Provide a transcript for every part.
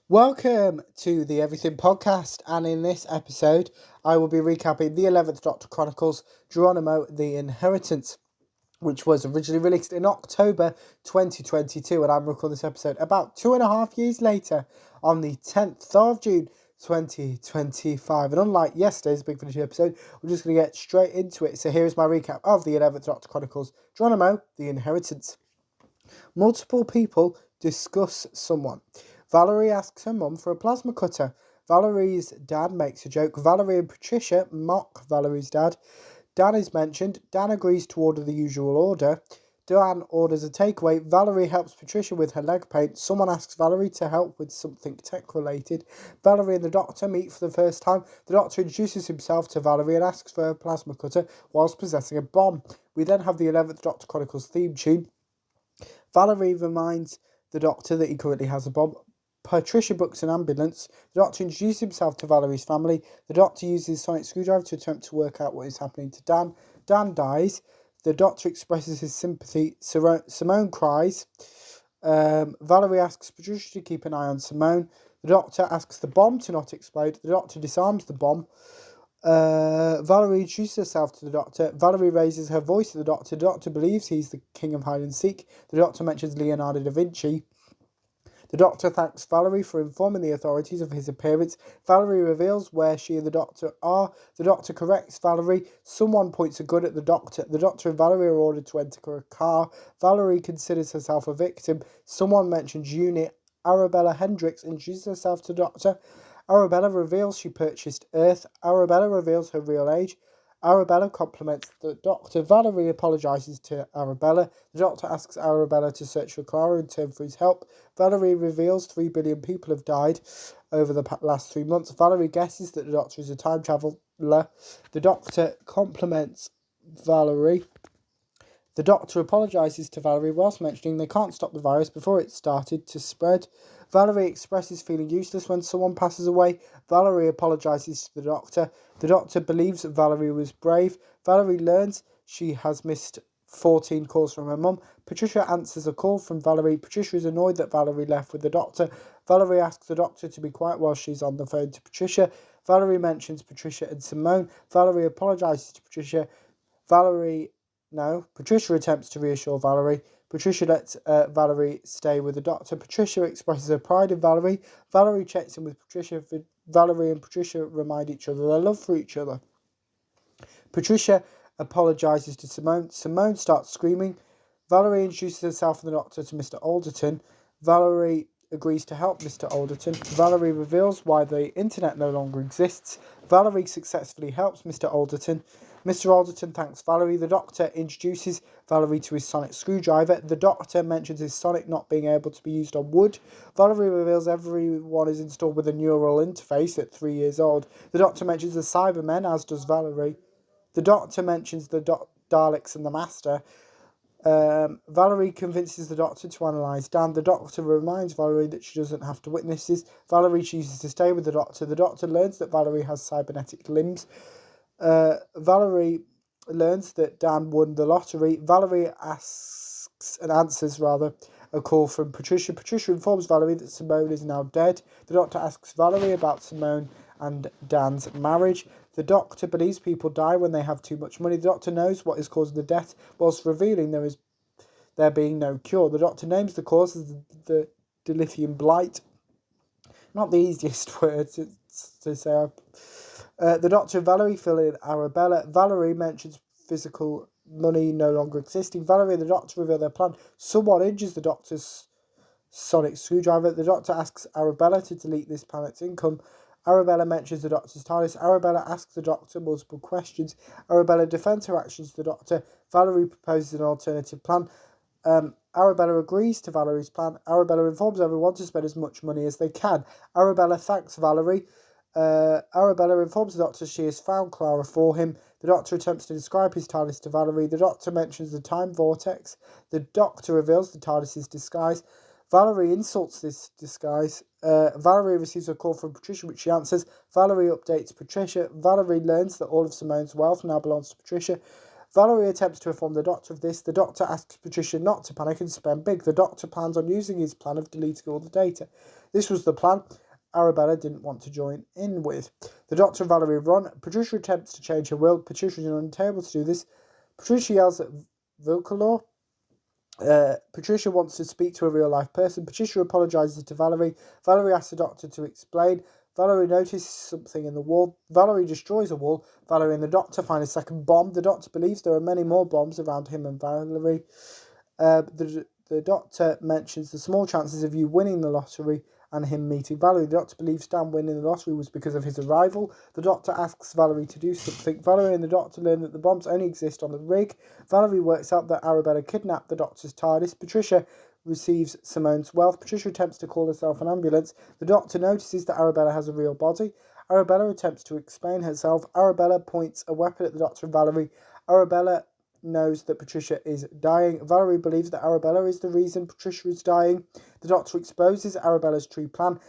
Welcome to the Everything Podcast, and in this episode, I will be recapping the 11th Doctor Chronicles Geronimo, The Inheritance, which was originally released in October 2022, and I'm recording this episode about 2.5 years later on the 10th of June 2025. And unlike yesterday's Big Finish episode, we're just going to get straight into it. So here's my recap of the 11th Doctor Chronicles Geronimo, The Inheritance. Multiple people discuss someone. Valerie asks her mum for a plasma cutter. Valerie's dad makes a joke. Valerie and Patricia mock Valerie's dad. Dan is mentioned. Dan agrees to order the usual order. Dan orders a takeaway. Valerie helps Patricia with her leg pain. Someone asks Valerie to help with something tech-related. Valerie and the doctor meet for the first time. The doctor introduces himself to Valerie and asks for a plasma cutter whilst possessing a bomb. We then have the 11th Doctor Chronicles theme tune. Valerie reminds the doctor that he currently has a bomb. Patricia books an ambulance. The doctor introduces himself to Valerie's family. The doctor uses his sonic screwdriver to attempt to work out what is happening to Dan. Dan dies. The doctor expresses his sympathy. Simone cries. Valerie asks Patricia to keep an eye on Simone. The doctor asks the bomb to not explode. The doctor disarms the bomb. Valerie introduces herself to the doctor. Valerie raises her voice to the doctor. The doctor believes he's the king of hide and seek. The doctor mentions Leonardo da Vinci. The doctor thanks Valerie for informing the authorities of his appearance. Valerie reveals where she and the doctor are. The doctor corrects Valerie. Someone points a gun at the doctor. The doctor and Valerie are ordered to enter a car. Valerie considers herself a victim. Someone mentions unit. Arabella Hendricks introduces herself to the doctor. Arabella reveals she purchased Earth. Arabella reveals her real age. Arabella compliments the doctor. Valerie apologises to Arabella. The doctor asks Arabella to search for Clara in return for his help. Valerie reveals 3 billion people have died over the last 3 months. Valerie guesses that the doctor is a time traveller. The doctor compliments Valerie. The doctor apologises to Valerie whilst mentioning they can't stop the virus before it started to spread. Valerie expresses feeling useless when someone passes away. Valerie apologises to the doctor. The doctor believes that Valerie was brave. Valerie learns she has missed 14 calls from her mum. Patricia answers a call from Valerie. Patricia is annoyed that Valerie left with the doctor. Valerie asks the doctor to be quiet while she's on the phone to Patricia. Valerie mentions Patricia and Simone. Valerie apologises to Patricia. Patricia attempts to reassure Valerie. Patricia lets Valerie stay with the doctor. Patricia expresses her pride in Valerie. Valerie checks in with Patricia. Valerie and Patricia remind each other their love for each other. Patricia apologises to Simone. Simone starts screaming. Valerie introduces herself and the doctor to Mr. Alderton. Valerie agrees to help Mr. Alderton. Valerie reveals why the internet no longer exists. Valerie successfully helps Mr. Alderton. Mr. Alderton thanks Valerie. The doctor introduces Valerie to his sonic screwdriver. The doctor mentions his sonic not being able to be used on wood. Valerie reveals everyone is installed with a neural interface at 3 years old. The doctor mentions the Cybermen, as does Valerie. The doctor mentions the Daleks and the Master. Valerie convinces the doctor to analyse Dan. The doctor reminds Valerie that she doesn't have to witness this. Valerie chooses to stay with the doctor. The doctor learns that Valerie has cybernetic limbs. Valerie learns that Dan won the lottery. Valerie asks and answers a call from Patricia. Patricia informs Valerie that Simone is now dead. The doctor asks Valerie about Simone and Dan's marriage. The doctor believes people die when they have too much money. The doctor knows what is causing the death, whilst revealing there being no cure. The doctor names the cause as the dilithium blight. Not the easiest word to say. The doctor and Valerie fill in Arabella. Valerie mentions physical money no longer existing. Valerie and the doctor reveal their plan. Someone injures the doctor's sonic screwdriver. The doctor asks Arabella to delete this planet's income. Arabella mentions the doctor's TARDIS. Arabella asks the doctor multiple questions. Arabella defends her actions to the doctor. Valerie proposes an alternative plan. Arabella agrees to Valerie's plan. Arabella informs everyone to spend as much money as they can. Arabella thanks Valerie. Arabella informs the doctor she has found Clara for him. The doctor attempts to describe his TARDIS to Valerie. The doctor mentions the time vortex. The doctor reveals the TARDIS's disguise. Valerie insults this disguise. Valerie receives a call from Patricia, which she answers. Valerie updates Patricia. Valerie learns that all of Simone's wealth now belongs to Patricia. Valerie attempts to inform the doctor of this. The doctor asks Patricia not to panic and spend big. The doctor plans on using his plan of deleting all the data. This was the plan Arabella didn't want to join in with. The Doctor and Valerie run. Patricia attempts to change her will. Patricia is unable to do this. Patricia yells at Vilcalor. Patricia wants to speak to a real-life person. Patricia apologises to Valerie. Valerie asks the Doctor to explain. Valerie notices something in the wall. Valerie destroys a wall. Valerie and the Doctor find a second bomb. The Doctor believes there are many more bombs around him and Valerie. The Doctor mentions the small chances of you winning the lottery and him meeting Valerie. The Doctor believes Stan winning the lottery was because of his arrival. The Doctor asks Valerie to do something. Valerie and the Doctor learn that the bombs only exist on the rig. Valerie works out that Arabella kidnapped the Doctor's TARDIS. Patricia receives Simone's wealth. Patricia attempts to call herself an ambulance. The Doctor notices that Arabella has a real body. Arabella attempts to explain herself. Arabella points a weapon at the Doctor and Valerie. Arabella knows that Patricia is dying. Valerie believes that Arabella is the reason Patricia is dying. The Doctor exposes Arabella's true plan.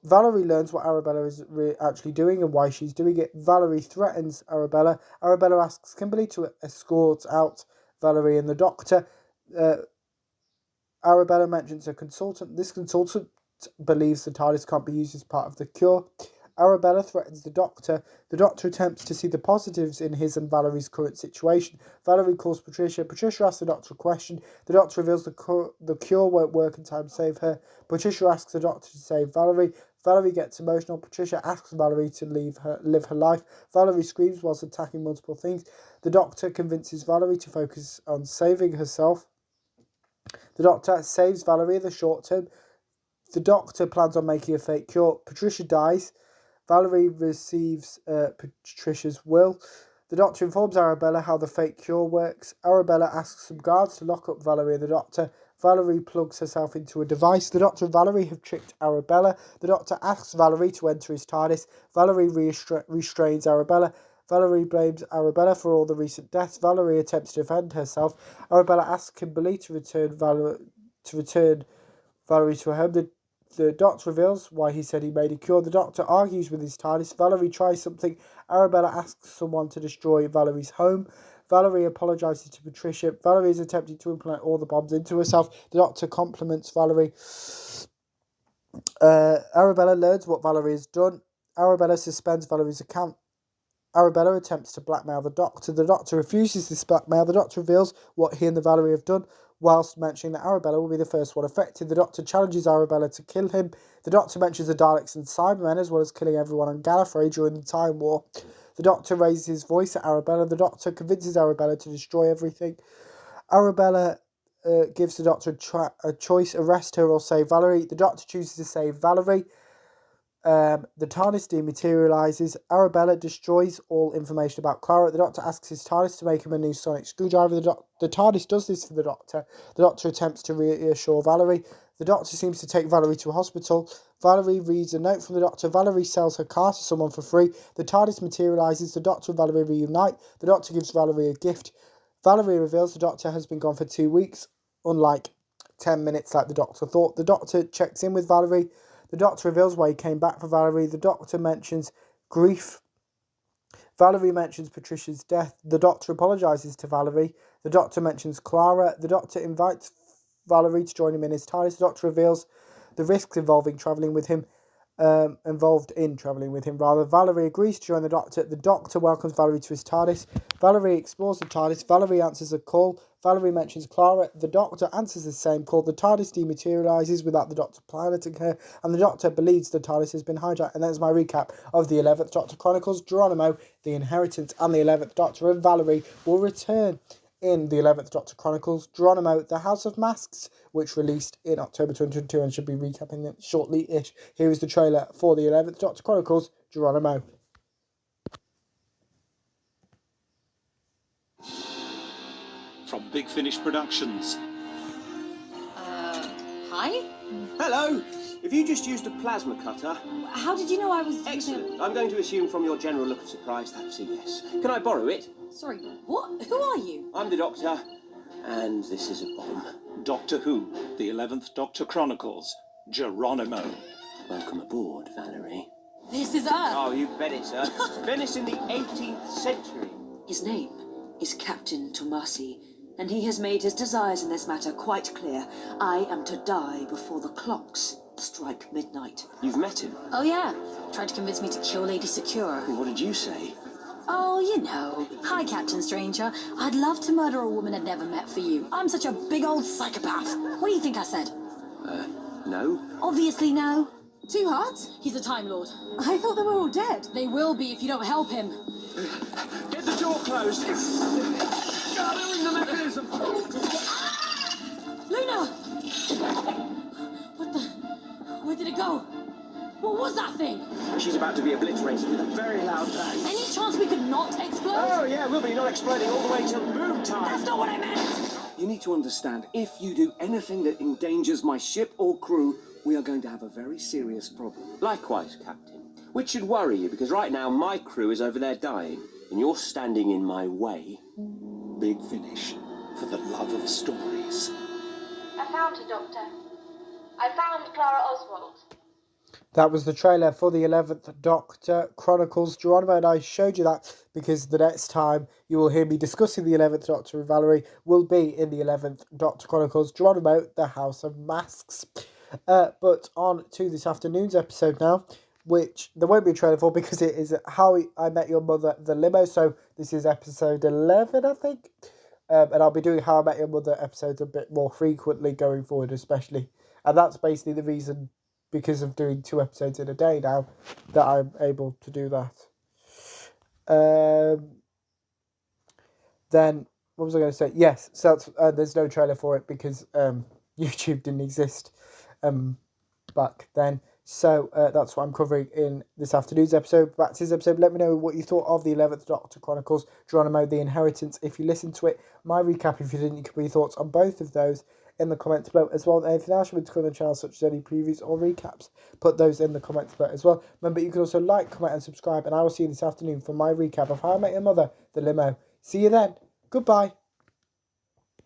Valerie learns what Arabella is actually doing and why she's doing it. Valerie threatens Arabella. Arabella asks Kimberly to escort out Valerie and the Doctor. Arabella mentions a consultant. This consultant believes the TARDIS can't be used as part of the cure. Arabella threatens the Doctor. The Doctor attempts to see the positives in his and Valerie's current situation. Valerie calls Patricia. Patricia asks the Doctor a question. The Doctor reveals the cure won't work in time to save her. Patricia asks the Doctor to save Valerie. Valerie gets emotional. Patricia asks Valerie to live her life. Valerie screams whilst attacking multiple things. The Doctor convinces Valerie to focus on saving herself. The Doctor saves Valerie in the short term. The Doctor plans on making a fake cure. Patricia dies. Valerie receives Patricia's will. The Doctor informs Arabella how the fake cure works. Arabella asks some guards to lock up Valerie and the Doctor. Valerie plugs herself into a device. The Doctor and Valerie have tricked Arabella. The Doctor asks Valerie to enter his TARDIS. Valerie restrains Arabella. Valerie blames Arabella for all the recent deaths. Valerie attempts to defend herself. Arabella asks Kimberly to return Valerie to her home. The Doctor reveals why he said he made a cure. The Doctor argues with his TARDIS. Valerie tries something. Arabella asks someone to destroy Valerie's home. Valerie apologises to Patricia. Valerie is attempting to implant all the bombs into herself. The Doctor compliments Valerie. Arabella learns what Valerie has done. Arabella suspends Valerie's account. Arabella attempts to blackmail the Doctor. The Doctor refuses this blackmail. The Doctor reveals what he and the Valerie have done, whilst mentioning that Arabella will be the first one affected. The Doctor challenges Arabella to kill him. The Doctor mentions the Daleks and Cybermen, as well as killing everyone on Gallifrey during the Time War. The Doctor raises his voice at Arabella. The Doctor convinces Arabella to destroy everything. Arabella gives the Doctor a choice: arrest her or save Valerie. The Doctor chooses to save Valerie. The TARDIS dematerialises. Arabella destroys all information about Clara. The Doctor asks his TARDIS to make him a new sonic screwdriver. The TARDIS does this for the Doctor. The Doctor attempts to reassure Valerie. The Doctor seems to take Valerie to a hospital. Valerie reads a note from the Doctor. Valerie sells her car to someone for free. The TARDIS materialises. The Doctor and Valerie reunite. The Doctor gives Valerie a gift. Valerie reveals the Doctor has been gone for 2 weeks, unlike 10 minutes like the Doctor thought. The Doctor checks in with Valerie. The Doctor reveals why he came back for Valerie. The Doctor mentions grief. Valerie mentions Patricia's death. The Doctor apologises to Valerie. The Doctor mentions Clara. The Doctor invites Valerie to join him in his TARDIS. The Doctor reveals the risks involving travelling with him. Valerie agrees to join the Doctor. The Doctor welcomes Valerie to his TARDIS. Valerie explores the TARDIS. Valerie answers a call. Valerie mentions Clara. The Doctor answers the same call. The TARDIS dematerialises without the Doctor piloting her, and the Doctor believes the TARDIS has been hijacked. And that's my recap of the 11th Doctor Chronicles Geronimo, The Inheritance, and the 11th Doctor and Valerie will return in the 11th Doctor Chronicles Geronimo, The House of Masks, which released in October 2022 and should be recapping them shortly-ish. Here is the trailer for the 11th Doctor Chronicles Geronimo. From Big Finish Productions. Hi? Hello! If you just used a plasma cutter... How did you know I was... Excellent. I'm going to assume from your general look of surprise that's a yes. Can I borrow it? Sorry, what? Who are you? I'm the Doctor, and this is a bomb. Doctor Who, the 11th Doctor Chronicles Geronimo. Welcome aboard, Valerie. This is Earth. Oh, you bet it's Earth. Venice in the 18th century. His name is Captain Tomasi, and he has made his desires in this matter quite clear. I am to die before the clocks strike midnight. You've met him? Oh yeah, tried to convince me to kill Lady Secure. What did you say? Oh, you know. Hi, Captain Stranger. I'd love to murder a woman I'd never met for you. I'm such a big old psychopath. What do you think I said? No? Obviously no. Two Hearts? He's a Time Lord. I thought they were all dead. They will be if you don't help him. Get the door closed! Gathering the mechanism! Luna! What the... Where did it go? What was that thing? She's about to be obliterated with a very loud bang. Any chance we could not explode? Oh, yeah, we'll be not exploding all the way till boom time. That's not what I meant! You need to understand, if you do anything that endangers my ship or crew, we are going to have a very serious problem. Likewise, Captain. Which should worry you, because right now my crew is over there dying, and you're standing in my way. Big finish. For the love of stories. I found her, Doctor. I found Clara Oswald. That was the trailer for the 11th Doctor Chronicles Geronimo, and I showed you that because the next time you will hear me discussing the 11th Doctor with Valerie will be in the 11th Doctor Chronicles Geronimo, the House of Masks. But on to this afternoon's episode now, which there won't be a trailer for because it is How I Met Your Mother, the limo. So this is episode 11, I think. And I'll be doing How I Met Your Mother episodes a bit more frequently going forward, especially. And that's basically the reason, because of doing 2 episodes in a day now, that I'm able to do that. Then, what was I going to say? Yes, so that's, there's no trailer for it because YouTube didn't exist back then. So that's what I'm covering in this afternoon's episode. Back to this episode, let me know what you thought of the 11th Doctor Chronicles Geronimo, The Inheritance. If you listened to it, my recap, if you didn't, you can put your thoughts on both of those in the comments below as well. Anything else you want to cover on the channel, such as any previews or recaps, put those in the comments below as well. Remember, you can also like, comment and subscribe, and I will see you this afternoon for my recap of How I Met Your Mother, the limo. See you then. Goodbye.